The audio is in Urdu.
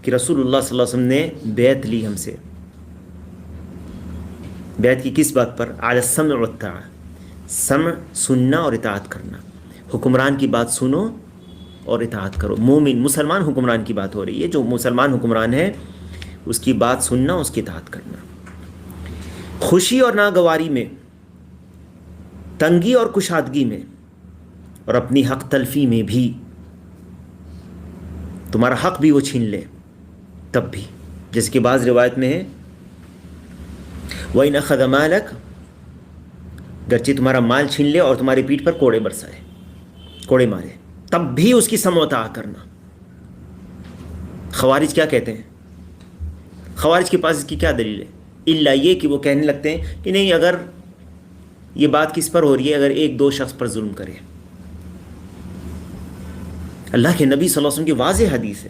کہ رسول اللہ صلی اللہ علیہ وسلم نے بیعت لی ہم سے. بیعت کی کس بات پر؟ علی السمع والطاعہ، سمع سننا اور اطاعت کرنا. حکمران کی بات سنو اور اطاعت کرو. مومن مسلمان حکمران کی بات ہو رہی ہے، جو مسلمان حکمران ہے اس کی بات سننا، اس کی اطاعت کرنا. خوشی اور ناگواری میں، تنگی اور کشادگی میں، اور اپنی حق تلفی میں بھی. تمہارا حق بھی وہ چھین لے تب بھی، جیسے کہ بعض روایت میں ہے وَإِنْ أَخَذَ مَالَكَ، گرچہ تمہارا مال چھین لے اور تمہاری پیٹھ پر کوڑے برسائے، کوڑے مارے، تب بھی اس کی سمع و طاعت کرنا. خوارج کیا کہتے ہیں؟ خوارج کے پاس اس کی کیا دلیل ہے؟ الا یہ کہ وہ کہنے لگتے ہیں کہ نہیں، اگر یہ بات کس پر ہو رہی ہے؟ اگر ایک دو شخص پر ظلم کرے. اللہ کے نبی صلی اللہ علیہ وسلم کی واضح حدیث ہے